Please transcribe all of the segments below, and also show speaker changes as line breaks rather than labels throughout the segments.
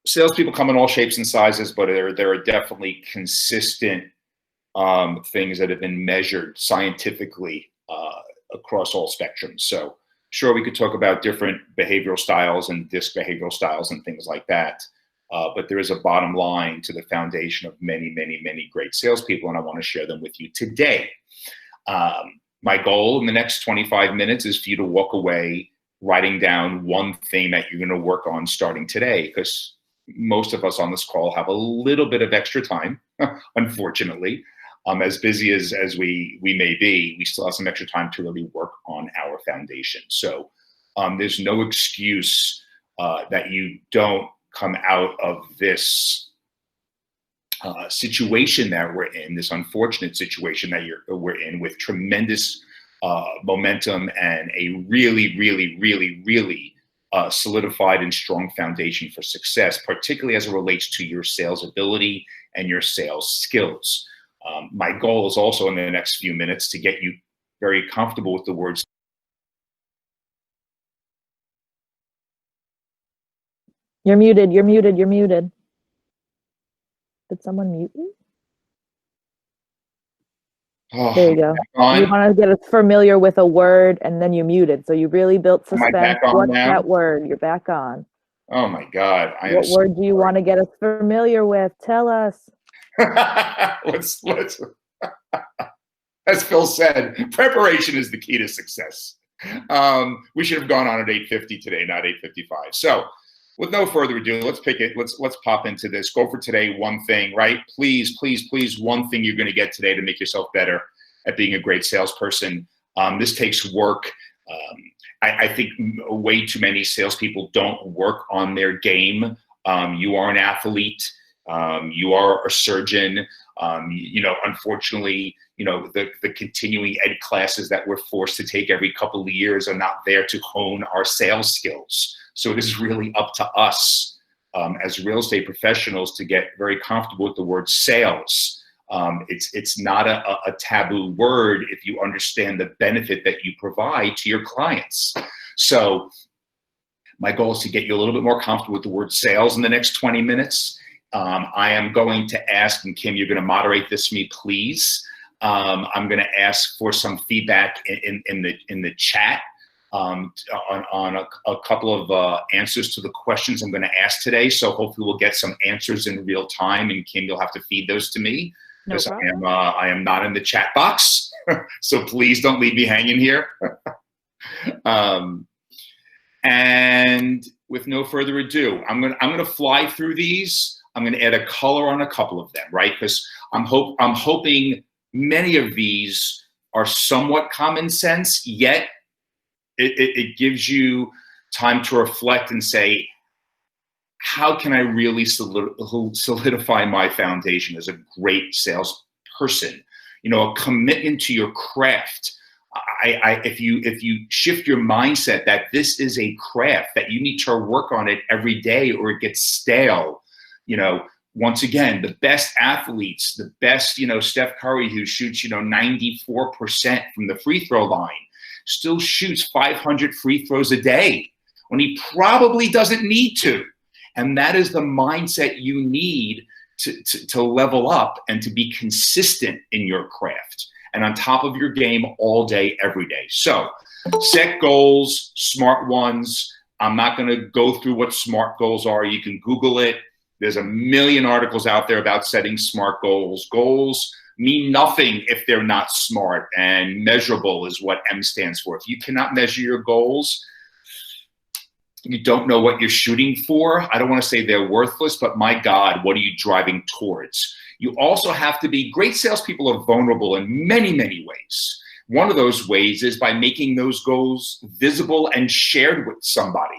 salespeople come in all shapes and sizes, but there are definitely consistent things that have been measured scientifically across all spectrums. So sure, we could talk about different behavioral styles and disc behavioral styles and things like that. But there is a bottom line to the foundation of many, many, many great salespeople, and I want to share them with you today. My goal in the next 25 minutes is for you to walk away writing down one thing that you're going to work on starting today, because most of us on this call have a little bit of extra time, unfortunately. As busy as we may be, we still have some extra time to really work on our foundation. So there's no excuse that you don't come out of this situation that we're in, this unfortunate situation that we're in, with tremendous momentum and a really, really, really, really solidified and strong foundation for success, particularly as it relates to your sales ability and your sales skills. My goal is also in the next few minutes to get you very comfortable with the words.
You're muted, you're muted, you're muted. Did someone mute you?
Oh,
there you go. You want to get us familiar with a word and then you muted. So you really built suspense. What's that word? You're back on.
Oh my God.
What word do you want to get us familiar with? Tell us.
let's as Phil said, preparation is the key to success. We should have gone on at 8:50 today, not 8:55. So with no further ado, let's pick it. Let's pop into this. Go for today. One thing, right? Please, please, please. One thing you're going to get today to make yourself better at being a great salesperson. This takes work. I think way too many salespeople don't work on their game. You are an athlete. You are a surgeon. Unfortunately, the continuing ed classes that we're forced to take every couple of years are not there to hone our sales skills. So it is really up to us as real estate professionals to get very comfortable with the word sales. It's not a taboo word if you understand the benefit that you provide to your clients. So my goal is to get you a little bit more comfortable with the word sales in the next 20 minutes. I am going to ask, and Kim, you're going to moderate this for me, please. I'm going to ask for some feedback in the chat on a couple of answers to the questions I'm going to ask today. So hopefully we'll get some answers in real time, and Kim, you'll have to feed those to me, because I am not in the chat box. So please don't leave me hanging here. And with no further ado, I'm gonna fly through these. I'm going to add a color on a couple of them, right? Because I'm hoping many of these are somewhat common sense, yet it gives you time to reflect and say, how can I really solidify my foundation as a great salesperson? A commitment to your craft. If you shift your mindset that this is a craft, that you need to work on it every day or it gets stale. Once again, the best athletes, the best, Steph Curry, who shoots, 94% from the free throw line, still shoots 500 free throws a day when he probably doesn't need to. And that is the mindset you need to level up and to be consistent in your craft and on top of your game all day, every day. So set goals, smart ones. I'm not going to go through what SMART goals are. You can Google it. There's a million articles out there about setting SMART goals. Goals mean nothing if they're not smart, and measurable is what M stands for. If you cannot measure your goals, you don't know what you're shooting for. I don't want to say they're worthless, but my God, what are you driving towards? You also have to be, great salespeople are vulnerable in many, many ways. One of those ways is by making those goals visible and shared with somebody.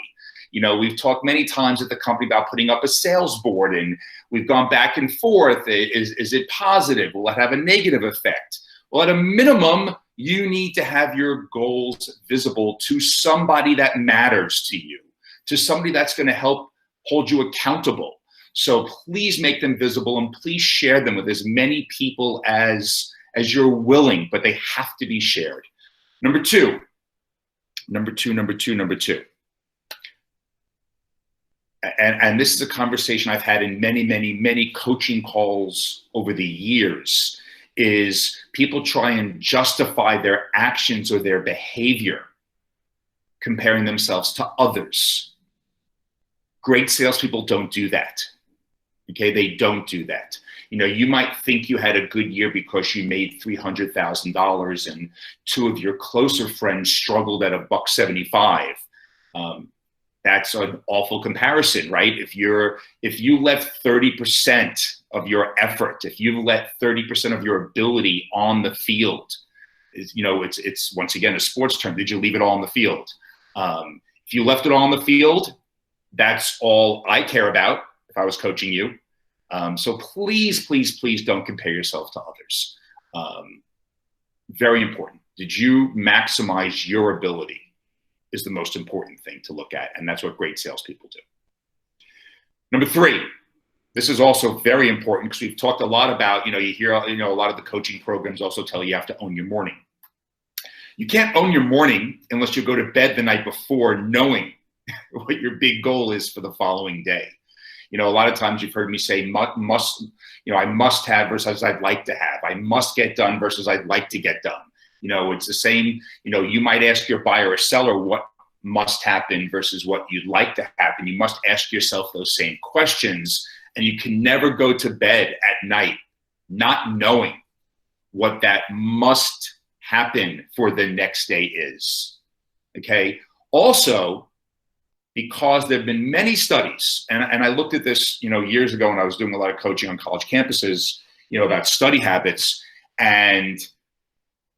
We've talked many times at the company about putting up a sales board, and we've gone back and forth. Is it positive? Will it have a negative effect? Well, at a minimum, you need to have your goals visible to somebody that matters to you, to somebody that's going to help hold you accountable. So please make them visible, and please share them with as many people as you're willing, but they have to be shared. Number two. and this is a conversation I've had in many, many, many coaching calls over the years, is people try and justify their actions or their behavior comparing themselves to others. Great salespeople don't do that. Okay, they don't do that. You know, you might think you had a good year because you made $300,000 and two of your closer friends struggled at $1.75. That's an awful comparison, right? If you left 30% of your effort, if you let 30% of your ability on the field, you know, it's once again a sports term. Did you leave it all on the field? If you left it all on the field, that's all I care about if I was coaching you. So please, please, please don't compare yourself to others. Very important. Did you maximize your ability is the most important thing to look at. And that's what great salespeople do. Number 3, this is also very important because we've talked a lot about, you know, you hear, you know, a lot of the coaching programs also tell you have to own your morning. You can't own your morning unless you go to bed the night before knowing what your big goal is for the following day. You know, a lot of times you've heard me say must, you know, I must have versus I'd like to have. I must get done versus I'd like to get done. You know, it's the same, you know, you might ask your buyer or seller what must happen versus what you'd like to happen. You must ask yourself those same questions, and you can never go to bed at night not knowing what that must happen for the next day is. Okay. Also, because there have been many studies, and I looked at this, you know, years ago when I was doing a lot of coaching on college campuses, you know, about study habits, and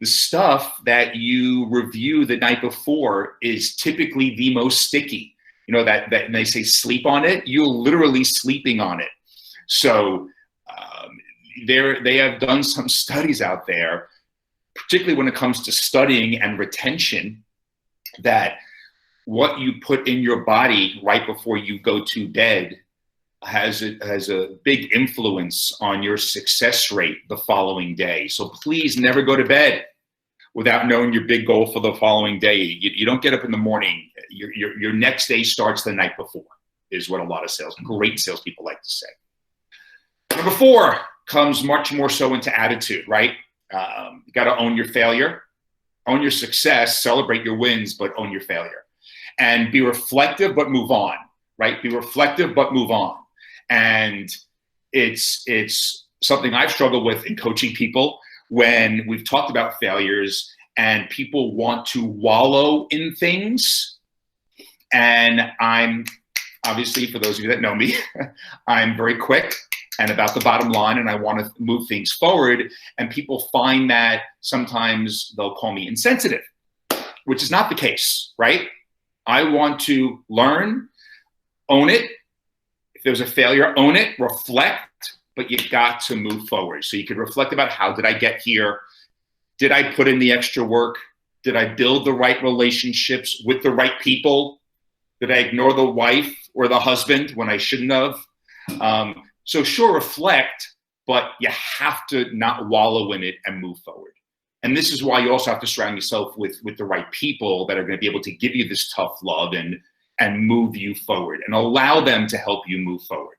the stuff that you review the night before is typically the most sticky. You know, that they say sleep on it, you're literally sleeping on it. So they have done some studies out there, particularly when it comes to studying and retention, that what you put in your body right before you go to bed has a big influence on your success rate the following day. So please never go to bed without knowing your big goal for the following day. You don't get up in the morning. Your next day starts the night before, is what a lot of great salespeople like to say. Number 4 comes much more so into attitude, right? You got to own your failure, own your success, celebrate your wins, but own your failure. And be reflective, but move on, right? Be reflective, but move on. And it's something I've struggled with in coaching people when we've talked about failures and people want to wallow in things. And I'm, obviously, for those of you that know me, I'm very quick and about the bottom line, and I want to move things forward. And people find that sometimes they'll call me insensitive, which is not the case, right? I want to learn, own it. If there's a failure, own it, reflect, but you've got to move forward. So you could reflect about, how did I get here? Did I put in the extra work? Did I build the right relationships with the right people? Did I ignore the wife or the husband when I shouldn't have? So sure, reflect, but you have to not wallow in it and move forward. And this is why you also have to surround yourself with the right people that are going to be able to give you this tough love and move you forward and allow them to help you move forward.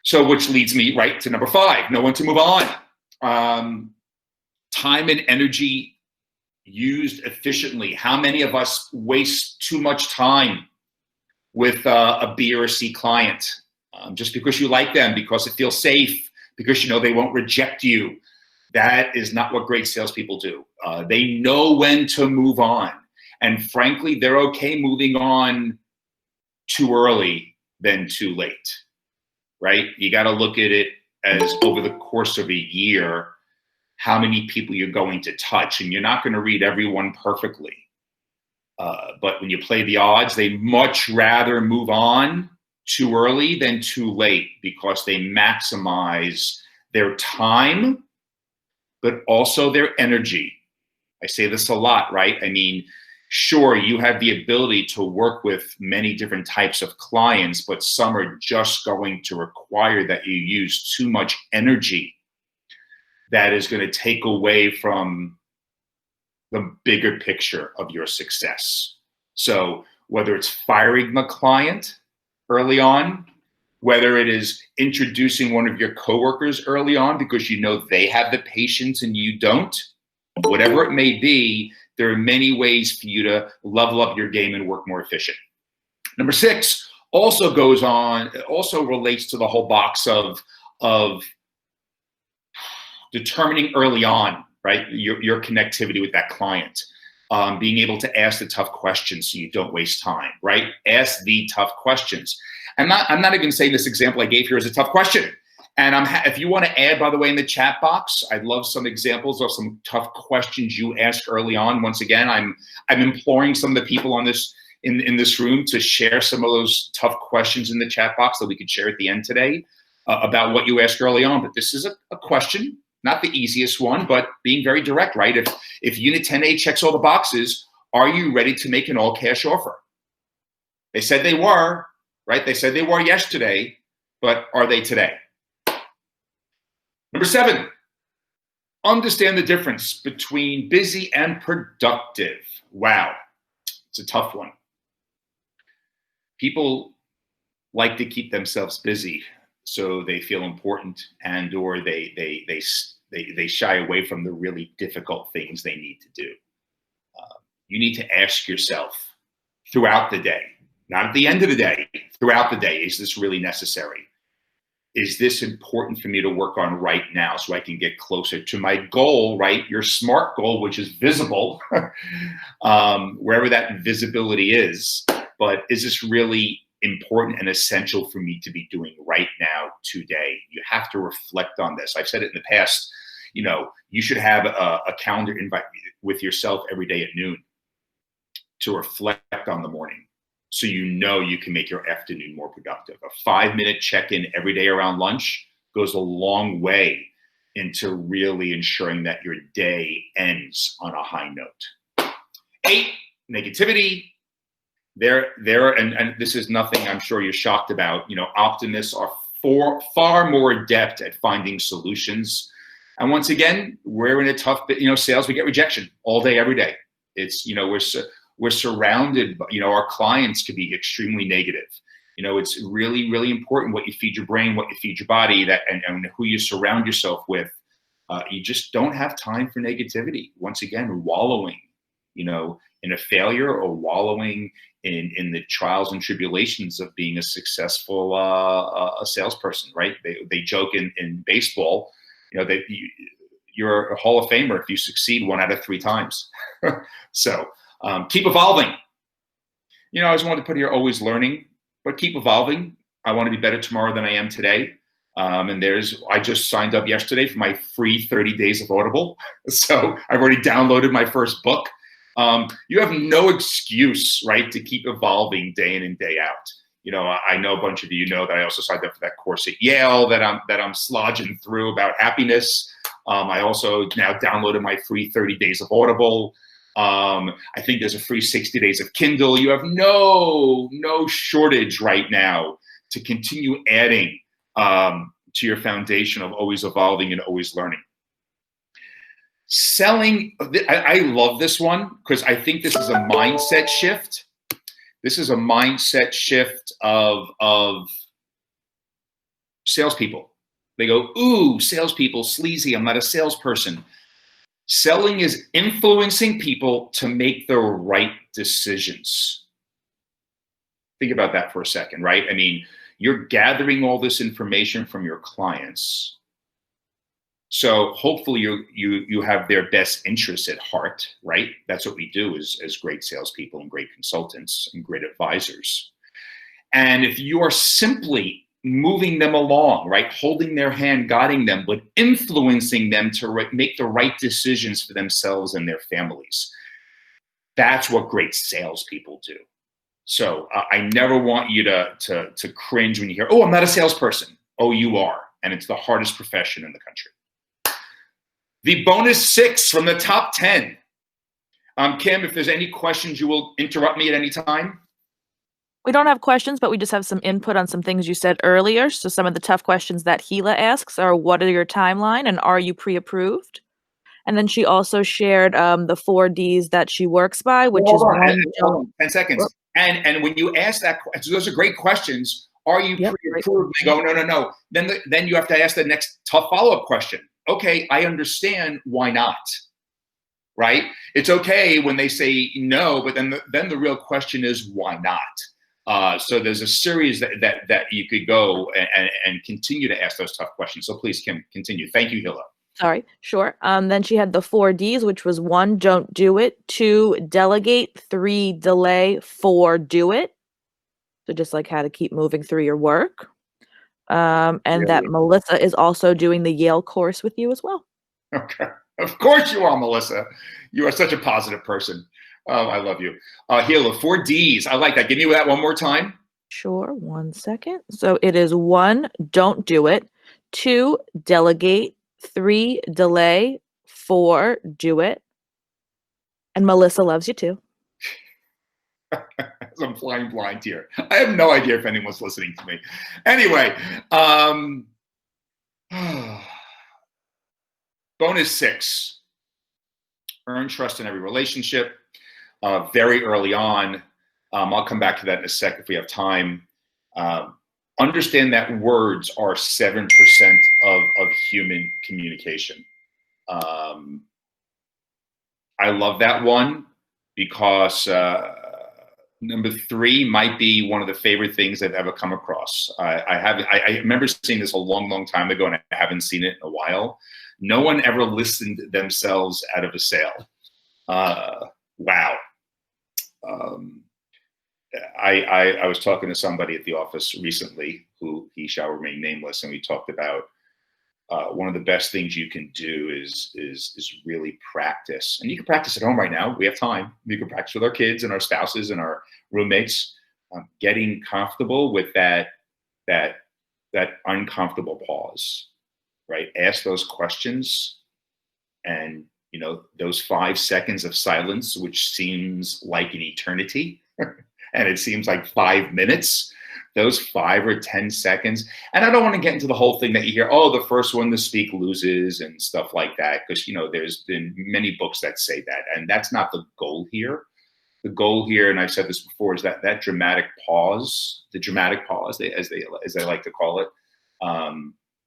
So which leads me right to number 5, know when to move on. Time and energy used efficiently. How many of us waste too much time with a B or a C client just because you like them, because it feels safe, because you know they won't reject you? That is not what great salespeople do. They know when to move on. And frankly, they're okay moving on too early than too late, right? You got to look at it as over the course of a year, how many people you're going to touch. And you're not going to read everyone perfectly. But when you play the odds, they much rather move on too early than too late, because they maximize their time, but also their energy. I say this a lot, right? I mean, sure, you have the ability to work with many different types of clients, but some are just going to require that you use too much energy that is going to take away from the bigger picture of your success. So whether it's firing the client, early on, whether it is introducing one of your coworkers early on because you know they have the patience and you don't, whatever it may be, there are many ways for you to level up your game and work more efficient. Number 6 also relates to the whole box of determining early on, right, your connectivity with that client. Being able to ask the tough questions so you don't waste time, right? Ask the tough questions. I'm not even saying this example I gave here is a tough question. And if you want to add, by the way, in the chat box, I'd love some examples of some tough questions you asked early on. Once again, I'm imploring some of the people on this in this room to share some of those tough questions in the chat box that we could share at the end today about what you asked early on. But this is a question. Not the easiest one, but being very direct, right? If Unit 10A checks all the boxes, are you ready to make an all-cash offer? They said they were, right? They said they were yesterday, but are they today? Number 7, understand the difference between busy and productive. Wow, it's a tough one. People like to keep themselves busy so they feel important, and or they shy away from the really difficult things they need to do. You need to ask yourself throughout the day, not at the end of the day, throughout the day, is this really necessary? Is this important for me to work on right now so I can get closer to my goal, right? Your SMART goal, which is visible, wherever that visibility is. But is this really important and essential for me to be doing right now, today? You have to reflect on this. I've said it in the past, you should have a calendar invite with yourself every day at noon to reflect on the morning so you can make your afternoon more productive. A 5-minute check-in every day around lunch goes a long way into really ensuring that your day ends on a high note. 8, negativity. And this is nothing I'm sure you're shocked about. Optimists are far more adept at finding solutions. And once again, we're in a tough, sales, we get rejection all day, every day. It's, we're surrounded, our clients could be extremely negative. It's really, really important what you feed your brain, what you feed your body, and who you surround yourself with. You just don't have time for negativity. Once again, wallowing, in a failure or wallowing in the trials and tribulations of being a successful a salesperson, right? They joke in baseball, you're a Hall of Famer if you succeed 1 out of 3 times. So keep evolving. I always wanted to put here always learning, but keep evolving. I want to be better tomorrow than I am today. I just signed up yesterday for my free 30 days of Audible. So I've already downloaded my first book. You have no excuse, right, to keep evolving day in and day out. I know a bunch of you know that I also signed up for that course at Yale that I'm slogging through about happiness. I also now downloaded my free 30 days of Audible. I think there's a free 60 days of Kindle. You have no shortage right now to continue adding to your foundation of always evolving and always learning. Selling, I love this one because I think this is a mindset shift. This is a mindset shift of salespeople. They go, ooh, salespeople, sleazy, I'm not a salesperson. Selling is influencing people to make the right decisions. Think about that for a second, right? I mean, you're gathering all this information from your clients. So hopefully you have their best interests at heart, right? That's what we do as great salespeople and great consultants and great advisors. And if you are simply moving them along, right, holding their hand, guiding them, but influencing them to make the right decisions for themselves and their families, that's what great salespeople do. So I never want you to cringe when you hear, oh, I'm not a salesperson. Oh, you are. And it's the hardest profession in the country. The bonus 6 from the top 10. Kim, if there's any questions, you will interrupt me at any time.
We don't have questions, but we just have some input on some things you said earlier. So some of the tough questions that Gila asks are, what are your timeline and are you pre-approved? And then she also shared the 4 Ds that she works by, which
Hold
is
on,
one,
hold on,
don't.
10 seconds.
Whoop.
And when you ask that, so those are great questions. Are you
Yep,
pre-approved? They go, no, no, no. Then you have to ask the next tough follow-up question. Okay, I understand. Why not? Right? It's okay when they say no, but then the real question is why not? So there's a series that you could go and continue to ask those tough questions. So please, Kim, continue. Thank you, Hilla.
Sorry, sure. Then she had the 4 Ds, which was 1, don't do it. 2, delegate. 3, delay. 4, do it. So just like how to keep moving through your work. And
Really?
that Melissa is also doing the Yale course with you as well.
Okay. Of course you are, Melissa. You are such a positive person. I love you. Hilla, 4 Ds. I like that. Give me that one more time.
Sure. 1 second. So it is 1, don't do it. 2, delegate. 3, delay. 4, do it. And Melissa loves you too.
I'm flying blind here. I have no idea if anyone's listening to me. Anyway, bonus 6. Earn trust in every relationship. Very early on. I'll come back to that in a sec if we have time. Understand that words are 7% of human communication. I love that one because number 3 might be one of the favorite things I've ever come across. I remember seeing this a long, long time ago, and I haven't seen it in a while. No one ever listened themselves out of a sale. Wow. I was talking to somebody at the office recently who he shall remain nameless, and we talked about one of the best things you can do is really practice. And you can practice at home right now. We have time. We can practice with our kids and our spouses and our roommates, getting comfortable with that uncomfortable pause, right? Ask those questions, and those 5 seconds of silence, which seems like an eternity, and it seems like 5 minutes. Those 5 or 10 seconds. And I don't want to get into the whole thing that you hear, oh, the first one to speak loses and stuff like that. Because, there's been many books that say that. And that's not the goal here. The goal here, and I've said this before, is that dramatic pause, the dramatic pause, as they like to call it,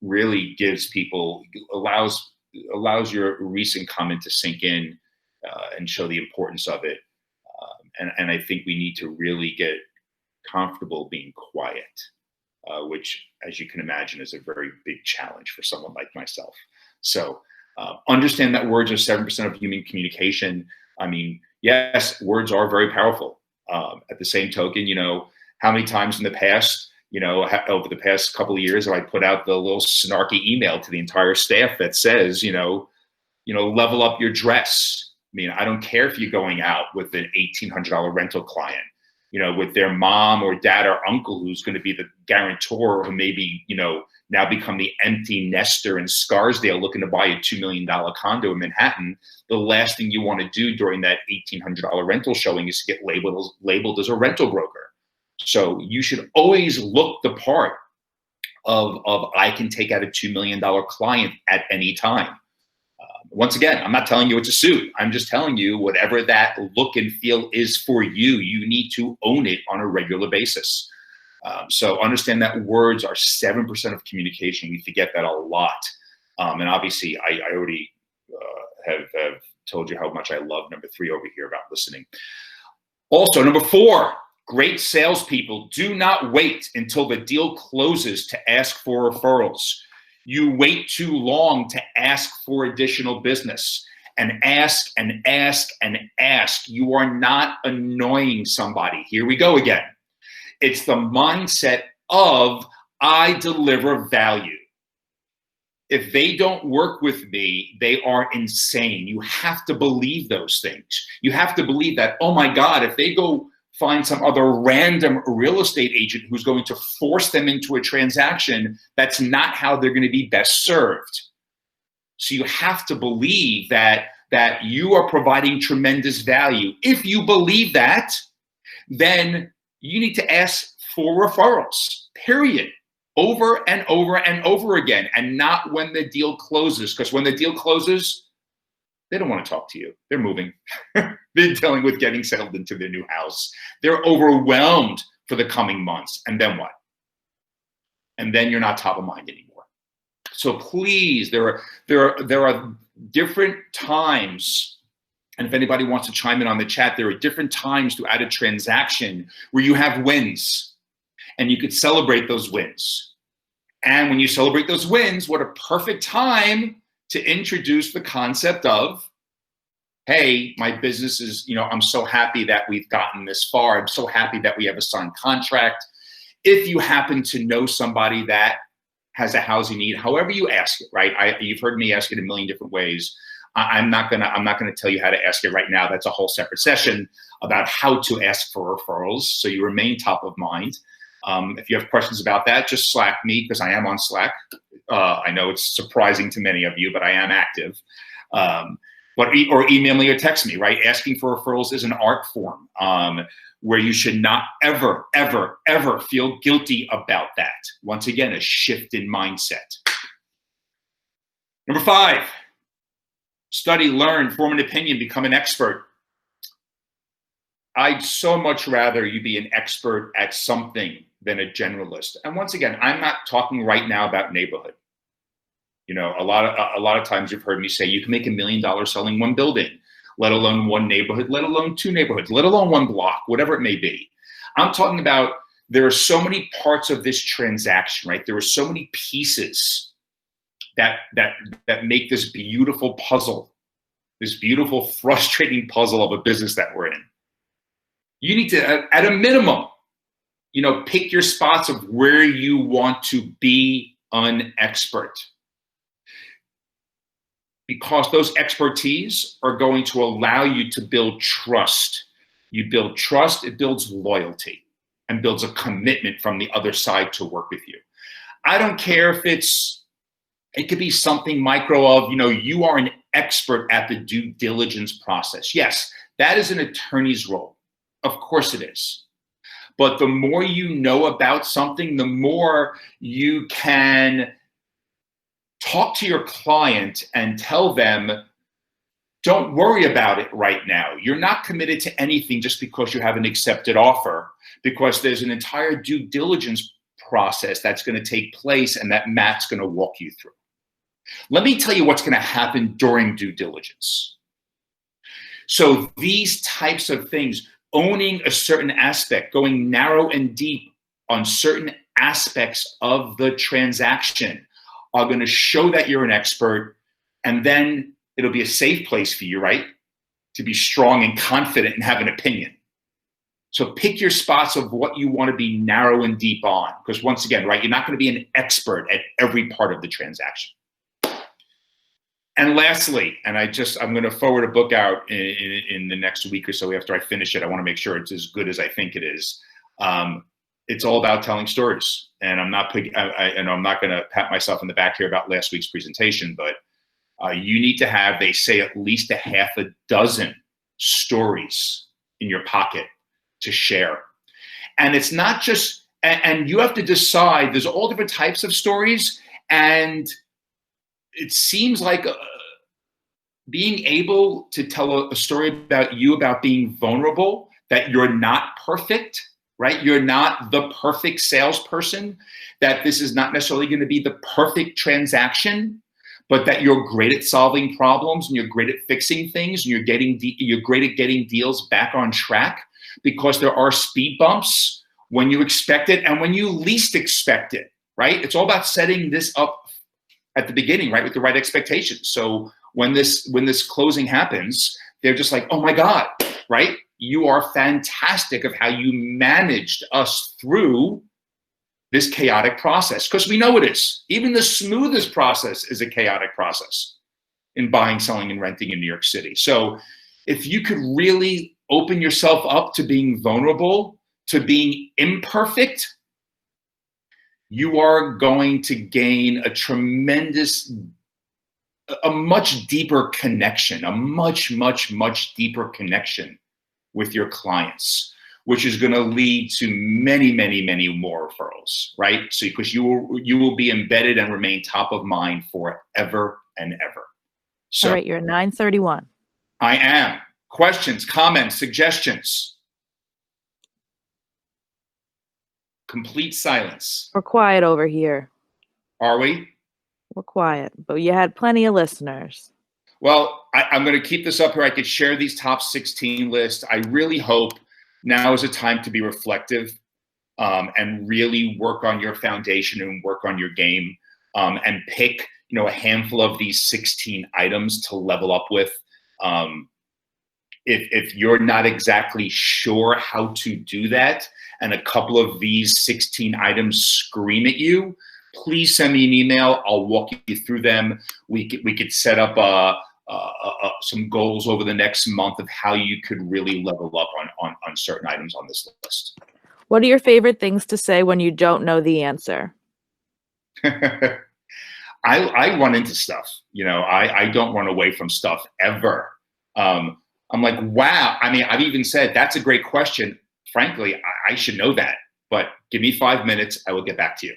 really gives people, allows your recent comment to sink in and show the importance of it. And I think we need to really get comfortable being quiet, which, as you can imagine, is a very big challenge for someone like myself. So understand that words are 7% of human communication. I mean, yes, words are very powerful. At the same token, how many times in the past, over the past couple of years, have I put out the little snarky email to the entire staff that says, level up your dress. I mean, I don't care if you're going out with an $1,800 rental client, with their mom or dad or uncle who's going to be the guarantor, who maybe, now become the empty nester in Scarsdale looking to buy a $2 million condo in Manhattan. The last thing you want to do during that $1,800 rental showing is to get labeled as a rental broker. So you should always look the part of I can take out a $2 million client at any time. Once again, I'm not telling you it's a suit. I'm just telling you whatever that look and feel is for you, you need to own it on a regular basis. So understand that words are 7% of communication. You forget that a lot. And obviously, I already have told you how much I love number 3 over here about listening. Also, number 4, great salespeople do not wait until the deal closes to ask for referrals. You wait too long to ask for additional business, and ask and ask and ask. You are not annoying somebody. Here we go again. It's the mindset of I deliver value. If they don't work with me, they are insane. You have to believe those things. You have to believe that, oh my God, if they go find some other random real estate agent who's going to force them into a transaction, that's not how they're going to be best served. So you have to believe that you are providing tremendous value. If you believe that, then you need to ask for referrals, period. Over and over and over again, and not when the deal closes. Because when the deal closes, They don't want to talk to you. They're moving. They're dealing with getting settled into their new house. They're overwhelmed for the coming months. And then what? And then you're not top of mind anymore. So please, there are different times, and if anybody wants to chime in on the chat, there are different times to add a transaction where you have wins, and you could celebrate those wins. And when you celebrate those wins, what a perfect time to introduce the concept of, hey, my business is, I'm so happy that we've gotten this far. I'm so happy that we have a signed contract. If you happen to know somebody that has a housing need, however you ask it, right? You've heard me ask it a million different ways. I'm not gonna tell you how to ask it right now. That's a whole separate session about how to ask for referrals, so you remain top of mind. If you have questions about that, just Slack me, because I am on Slack. I know it's surprising to many of you, but I am active. Or email me or text me, right? Asking for referrals is an art form where you should not ever, ever, ever feel guilty about that. Once again, a shift in mindset. Number 5, study, learn, form an opinion, become an expert. I'd so much rather you be an expert at something than a generalist. And once again, I'm not talking right now about neighborhood. A lot of times you've heard me say you can make $1 million selling one building, let alone one neighborhood, let alone 2 neighborhoods, let alone one block, whatever it may be. I'm talking about there are so many parts of this transaction, right? There are so many pieces that make this beautiful puzzle, this beautiful, frustrating puzzle of a business that we're in. You need to, at a minimum, pick your spots of where you want to be an expert. Because those expertise are going to allow you to build trust. You build trust, it builds loyalty and builds a commitment from the other side to work with you. I don't care if it could be something micro of, you are an expert at the due diligence process. Yes, that is an attorney's role. Of course it is. But the more you know about something, the more you can talk to your client and tell them, don't worry about it right now. You're not committed to anything just because you have an accepted offer, because there's an entire due diligence process that's going to take place and that Matt's going to walk you through. Let me tell you what's going to happen during due diligence. So these types of things, owning a certain aspect, going narrow and deep on certain aspects of the transaction, are going to show that you're an expert, and then it'll be a safe place for you, right? To be strong and confident and have an opinion. So pick your spots of what you want to be narrow and deep on, because once again, right, you're not going to be an expert at every part of the transaction. And lastly, and I'm going to forward a book out in the next week or so after I finish it. I want to make sure it's as good as I think it is. It's all about telling stories, and I'm not going to pat myself in the back here about last week's presentation, but you need to have, they say, at least a half a dozen stories in your pocket to share. And it's not just, and you have to decide, there's all different types of stories, and it seems like being able to tell a story about you, about being vulnerable, that you're not perfect, right? You're not the perfect salesperson, that this is not necessarily going to be the perfect transaction, but that you're great at solving problems and you're great at fixing things and you're great at getting deals back on track, because there are speed bumps when you expect it and when you least expect it, right? It's all about setting this up at the beginning, right, with the right expectations. So when this closing happens, they're just like, oh my God, right? You are fantastic of how you managed us through this chaotic process, because we know it is. Even the smoothest process is a chaotic process in buying, selling, and renting in New York City. So if you could really open yourself up to being vulnerable, to being imperfect, you are going to gain a much deeper connection, a much, much, much deeper connection with your clients, which is going to lead to many, many, many more referrals, right? So because you will be embedded and remain top of mind forever and ever.
All
So
right, you're at 931.
I am. Questions, comments, suggestions? Complete silence.
We're quiet over here.
Are we?
We're quiet, but you had plenty of listeners.
Well, I'm going to keep this up here. I could share these top 16 lists. I really hope now is a time to be reflective and really work on your foundation and work on your game and pick, a handful of these 16 items to level up with. If you're not exactly sure how to do that and a couple of these 16 items scream at you, please send me an email. I'll walk you through them. We could set up some goals over the next month of how you could really level up on certain items on this list.
What are your favorite things to say when you don't know the answer?
I run into stuff. I don't run away from stuff ever. I'm like, wow. I mean, I've even said, that's a great question. Frankly, I should know that, but give me 5 minutes. I will get back to you.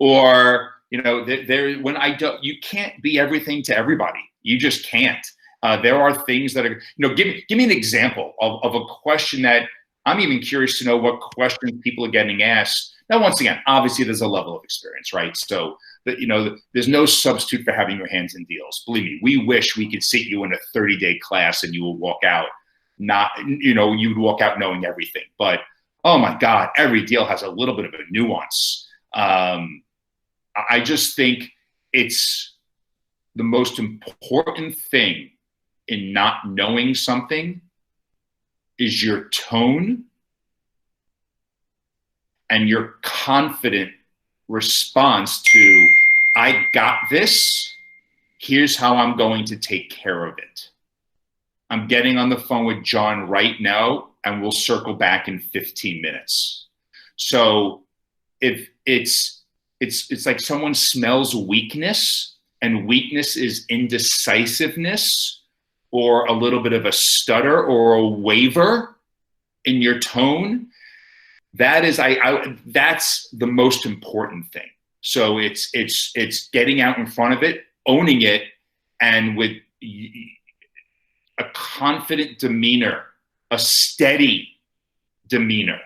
When I don't, you can't be everything to everybody. You just can't. There are things that are, give me an example of a question that I'm even curious to know what questions people are getting asked. Now, once again, obviously there's a level of experience, right? So there's no substitute for having your hands in deals. Believe me, we wish we could sit you in a 30-day class and you will walk out you'd walk out knowing everything. But oh my God, every deal has a little bit of a nuance. I just think it's the most important thing in not knowing something is your tone and your confident response to, I got this, here's how I'm going to take care of it. I'm getting on the phone with John right now, and we'll circle back in 15 minutes. So if it's like someone smells weakness, and weakness is indecisiveness or a little bit of a stutter or a waver in your tone, that's the most important thing. So it's getting out in front of it, owning it, and with a confident demeanor, a steady demeanor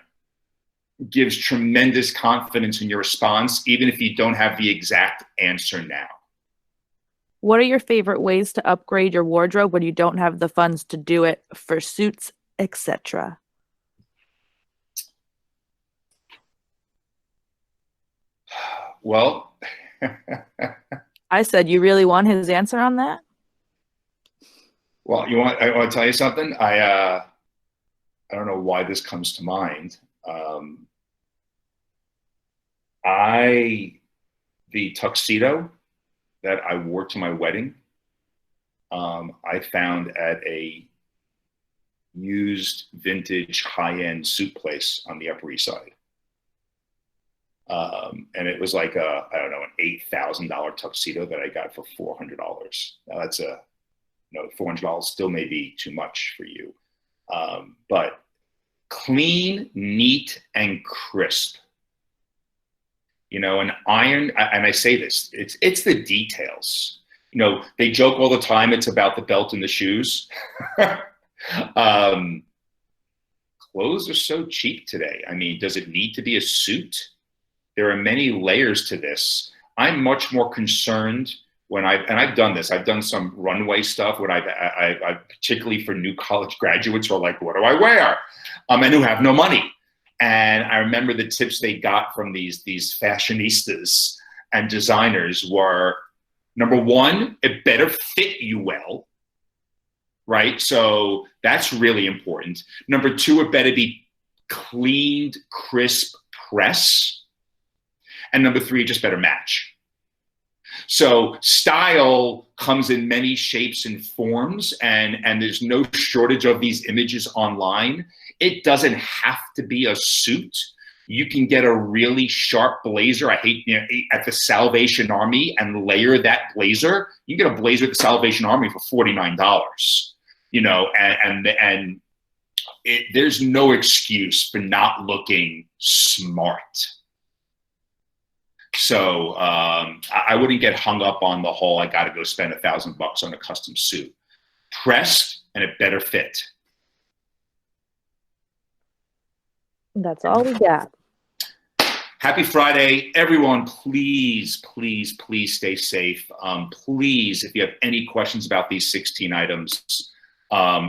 gives tremendous confidence in your response, even if you don't have the exact answer now.
What are your favorite ways to upgrade your wardrobe when you don't have the funds to do it for suits, etc.?
Well,
I said, you really want his answer on that?
Well, I want to tell you something. I don't know why this comes to mind. The tuxedo that I wore to my wedding, I found at a used vintage high-end suit place on the Upper East Side. And it was like an $8,000 tuxedo that I got for $400. Now that's $400 still may be too much for you. But clean, neat, and crisp. And iron, and I say this, it's the details. They joke all the time, it's about the belt and the shoes. Clothes are so cheap today. I mean, does it need to be a suit? There are many layers to this. I'm much more concerned when I've done this. I've done some runway stuff where I particularly for new college graduates who are like, what do I wear? And who have no money. And I remember the tips they got from these fashionistas and designers were, number one, it better fit you well, right? So that's really important. Number two, it better be cleaned, crisp press. And number three, it just better match. So style comes in many shapes and forms, and there's no shortage of these images online. It doesn't have to be a suit. You can get a really sharp blazer. At the Salvation Army and layer that blazer. You can get a blazer at the Salvation Army for $49. There's no excuse for not looking smart. So I wouldn't get hung up on the whole, I got to go spend $1,000 on a custom suit. Pressed and it better fit.
That's all we got.
Happy Friday. Everyone, please, please, please stay safe. Please, if you have any questions about these 16 items,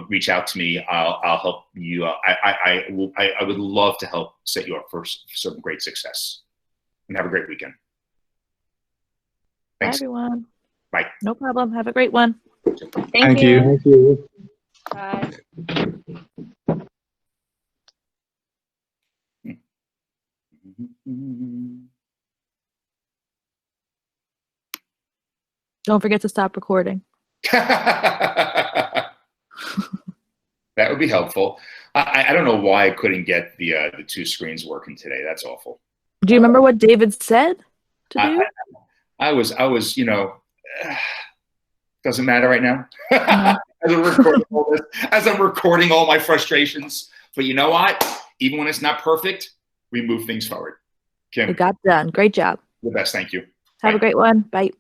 reach out to me. I'll help you. I would love to help set you up for some great success. And have a great weekend. Thanks.
Bye, everyone.
Bye.
No problem. Have a great one.
Thank you.
Thank you.
Bye. Don't forget to stop recording.
That would be helpful. I don't know why I couldn't get the 2 screens working today. That's awful.
Do you remember what David said to do?
I was, you know, doesn't matter right now.
No.
As I'm recording all my frustrations. But you know what? Even when it's not perfect, we move things forward. Kim,
It got done. Great job.
the best. Thank you.
Have
Bye.
a great one. Bye.